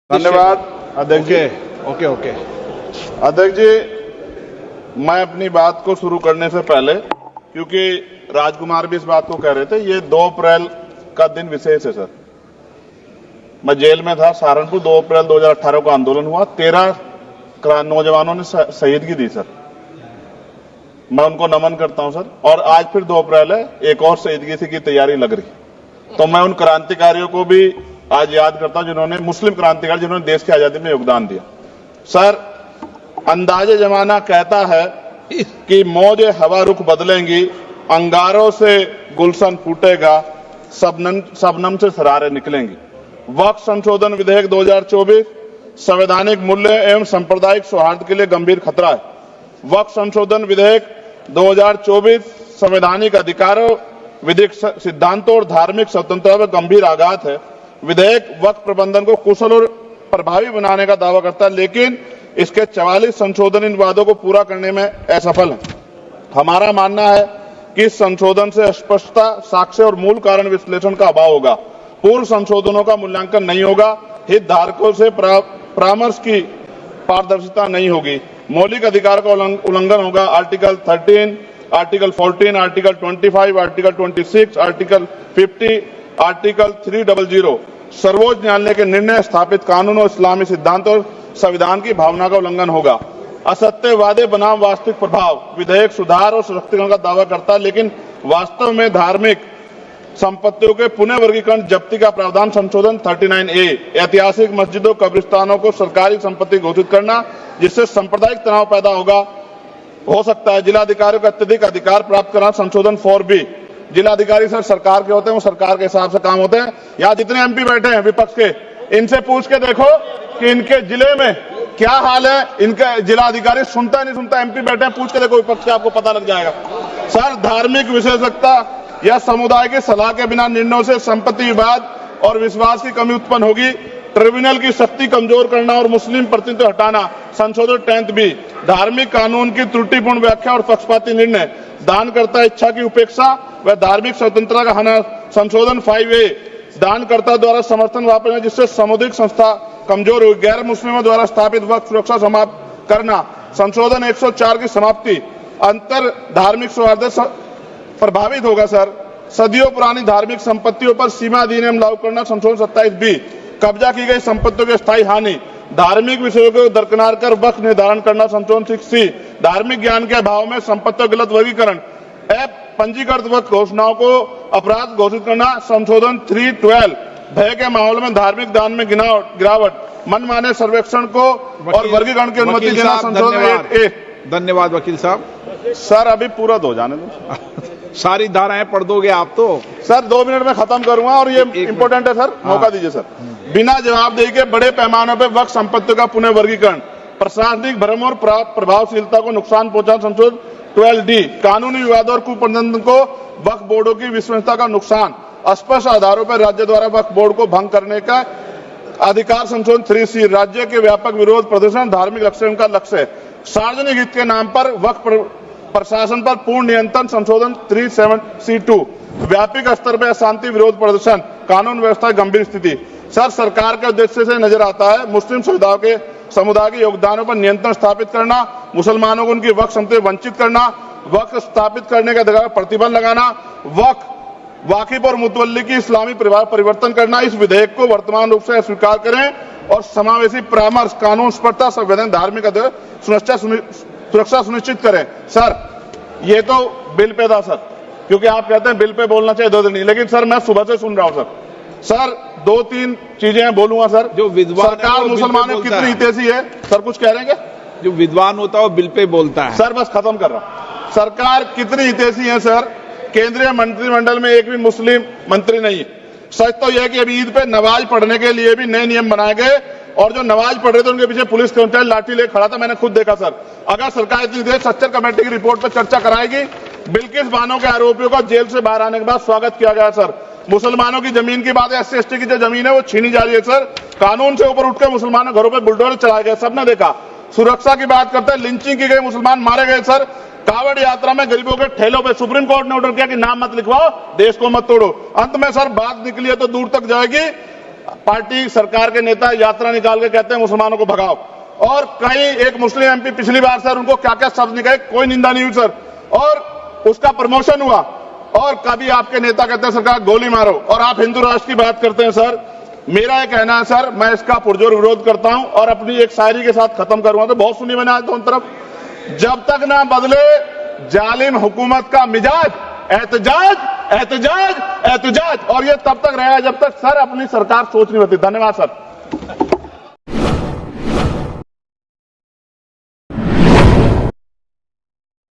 धन्यवाद अध्यक्ष जी। ओके। अध्यक्ष जी, मैं अपनी बात को शुरू करने से पहले, क्योंकि राजकुमार भी इस बात को कह रहे थे, ये 2 अप्रैल का दिन विशेष है सर। मैं जेल में था सहारनपुर, 2 अप्रैल 2018 को आंदोलन हुआ, 13 नौजवानों ने शहीदगी दी सर। मैं उनको नमन करता हूं सर। और आज फिर 2 अप्रैल है, एक और शहीदगी की तैयारी लग रही। तो मैं उन क्रांतिकारियों को भी आज याद करता हूं जिन्होंने, मुस्लिम क्रांतिकारी जिन्होंने देश की आजादी में योगदान दिया। सर, अंदाजे जमाना कहता है कि मौजे हवा रुख बदलेंगी, अंगारों से गुलशन फूटेगा, शबनम से सरारे निकलेंगी। वक्फ संशोधन विधेयक 2024 संवैधानिक मूल्य एवं सांप्रदायिक सौहार्द के लिए गंभीर खतरा है। वक्फ संशोधन विधेयक 2024 संवैधानिक अधिकारों, विधिक सिद्धांतों और धार्मिक स्वतंत्रता पर गंभीर आघात है। विधेयक वक्फ प्रबंधन को कुशल और प्रभावी बनाने का दावा करता है, लेकिन इसके 44 संशोधन इन वादों को पूरा करने में असफल है। हमारा मानना है कि इस संशोधन से स्पष्टता, साक्ष्य और मूल कारण विश्लेषण का अभाव होगा। पूर्व संशोधनों का मूल्यांकन नहीं होगा, हितधारकों से परामर्श की पारदर्शिता नहीं होगी, मौलिक अधिकार का उल्लंघन होगा। Article 13, article 14, article 25, article 26, article 50, article 300 सर्वोच्च न्यायालय के निर्णय, स्थापित कानून और इस्लामी सिद्धांत और संविधान की भावना का उल्लंघन होगा। असत्य वादे बनाम वास्तविक प्रभाव, विधेयक सुधार और सशक्तिकरण का दावा करता है, लेकिन वास्तव में धार्मिक संपत्तियों के पुनः वर्गीकरण, जब्ती का प्रावधान संशोधन 39A, ऐतिहासिक मस्जिदों, कब्रिस्तानों को सरकारी संपत्ति घोषित करना, जिससे सांप्रदायिक तनाव पैदा हो सकता है। जिलाधिकारियों को अत्यधिक अधिकार प्राप्त करना, संशोधन 4B। जिलाधिकारी सर सरकार के होते हैं, वो सरकार के हिसाब से काम होते हैं। यहाँ जितने MP बैठे हैं विपक्ष के, इनसे पूछ के देखो कि इनके जिले में क्या हाल है। इनके जिलाधिकारी सुनता नहीं सुनता, MP बैठे हैं, पूछ के देखो विपक्ष के, आपको पता लग जाएगा। सर, धार्मिक विशेषज्ञता या समुदाय की सलाह के बिना निर्णयों से संपत्ति विवाद और विश्वास की कमी उत्पन्न होगी। ट्रिब्यूनल की शक्ति कमजोर करना और मुस्लिम प्रतिनिधित्व हटाना, संशोधन 10B। धार्मिक कानून की त्रुटिपूर्ण व्याख्या और पक्षपाती निर्णय, दानकर्ता इच्छा की उपेक्षा व धार्मिक स्वतंत्रता का हनन, संशोधन 5A। दानकर्ता द्वारा समर्थन वापस, जिससे सामुदायिक संस्था कमजोर हुई। गैर मुस्लिमों द्वारा स्थापित वक्फ सुरक्षा समाप्त करना, संशोधन 104 की समाप्ति। अंतर धार्मिक सौहार्द प्रभावित होगा सर। सदियों पुरानी धार्मिक संपत्तियों पर सीमा अधिनियम लागू करना, संशोधन 27B। कब्जा की गई संपत्तियों की स्थायी हानि, धार्मिक विषयों को दरकिनार कर वक्फ निर्धारण करना, संशोधन 6C। धार्मिक ज्ञान के अभाव में संपत्तियों गलत वर्गीकरण, पंजीकृत वक्फ घोषणाओं को अपराध घोषित करना, संशोधन 312। भय के माहौल में धार्मिक दान में गिरावट, मनमाने सर्वेक्षण को और वर्गीकरण की अनुमति देना, संशोधन 8A। धन्यवाद वकील साहब। सर, अभी पूरा दो जाने दो। सारी धाराएं पढ़ दोगे आप तो? सर, 2 मिनट में खत्म करूंगा और ये इंपॉर्टेंट है सर, मौका दीजिए सर। बिना जवाबदेही के बड़े पैमाने पर वक्फ संपत्तियों का पुनः वर्गीकरण, प्रशासनिक भ्रम और प्रभावशीलता को नुकसान पहुंचाना, संशोधन 12D। कानूनी विवादों और कुप्रबंधन को वक्फ बोर्डों की विश्वसनीयता का नुकसान, स्पष्ट आधारों पर राज्य द्वारा वक्फ बोर्ड को भंग करने का अधिकार, संशोधन 3C। राज्य के व्यापक विरोध प्रदर्शन, धार्मिक लक्ष्य का लक्ष्य, सार्वजनिक हित के नाम पर वक्फ प्रशासन पर पूर्ण नियंत्रण, संशोधन 37C2। व्यापक स्तर पर अशांति विरोध प्रदर्शन, कानून व्यवस्था गंभीर स्थिति। सर, सरकार के उद्देश्य से नजर आता है मुस्लिम समुदाय के योगदानों पर नियंत्रण स्थापित करना, मुसलमानों को उनकी वक्फ संपत्ति वंचित करना, वक्फ स्थापित करने के अधिकार पर प्रतिबंध लगाना, वाकिफ और मुतवल्ली की इस्लामी परिवर्तन करना। इस विधेयक को वर्तमान रूप से स्वीकार करें और समावेशी परामर्श, कानून स्पष्टता, संवैधानिक धार्मिक सुरक्षा सुनिश्चित करें। सर, ये तो बिल पे था सर, क्योंकि आप कहते हैं बिल पे बोलना चाहिए 2 दिन नहीं, लेकिन सर मैं सुबह से सुन रहा हूं सर 2-3 चीजें बोलूंगा सर। जो विद्वान सरकार मुसलमानों कितनी हितैषी है सर, कुछ कह रहे हैं क्या? जो विद्वान होता है वो बिल पे बोलता है। सर बस खत्म कर रहा हूं। सरकार कितनी हितैषी है सर? केंद्रीय मंत्रिमंडल में एक भी मुस्लिम मंत्री नहीं है। सच तो यह है कि अभी ईद पे नमाज पढ़ने के लिए भी नए नियम बनाए गए, और जो नमाज पढ़ रहे थे उनके पीछे पुलिस कर्मचारी लाठी लेकर खड़ा था, मैंने खुद देखा सर। अगर सरकार इतनी देर सच्चर कमेटी की रिपोर्ट पर चर्चा कराएगी, बिल्किस बानो के आरोपियों का जेल से बाहर आने के बाद स्वागत किया गया सर। मुसलमानों की जमीन की बात है, SC/ST की जो जमीन है वो छीनी जा रही है सर। कानून से ऊपर उठकर मुसलमानों घरों पर बुलडोजर चलाए गए, सबने देखा। सुरक्षा की बात करते हैं, लिंचिंग की गई, मुसलमान मारे गए सर। कावड़ यात्रा में गरीबों के ठेलों पे सुप्रीम कोर्ट ने ऑर्डर किया कि नाम मत लिखवाओ, देश को मत तोड़ो। अंत में सर बात निकली है तो दूर तक जाएगी। पार्टी सरकार के नेता यात्रा निकाल के कहते हैं मुसलमानों को भगाओ, और कई एक मुस्लिम एमपी पिछली बार सर उनको क्या क्या शब्द निकले, कोई निंदा नहीं हुई सर, और उसका प्रमोशन हुआ। और कभी आपके नेता कहते हैं सरकार गोली मारो, और आप हिंदू राष्ट्र की बात करते हैं सर। मेरा यह कहना है सर, मैं इसका पुरजोर विरोध करता हूं और अपनी एक शायरी के साथ खत्म करूंगा। तो बहुत सुनी मैंने आज दोनों तरफ, जब तक ना बदले जालिम हुकूमत का मिजाज, एहतजाज एहतजाज एहतजाज, और ये तब तक रहेगा जब तक सर अपनी सरकार सोच नहीं होती। धन्यवाद सर।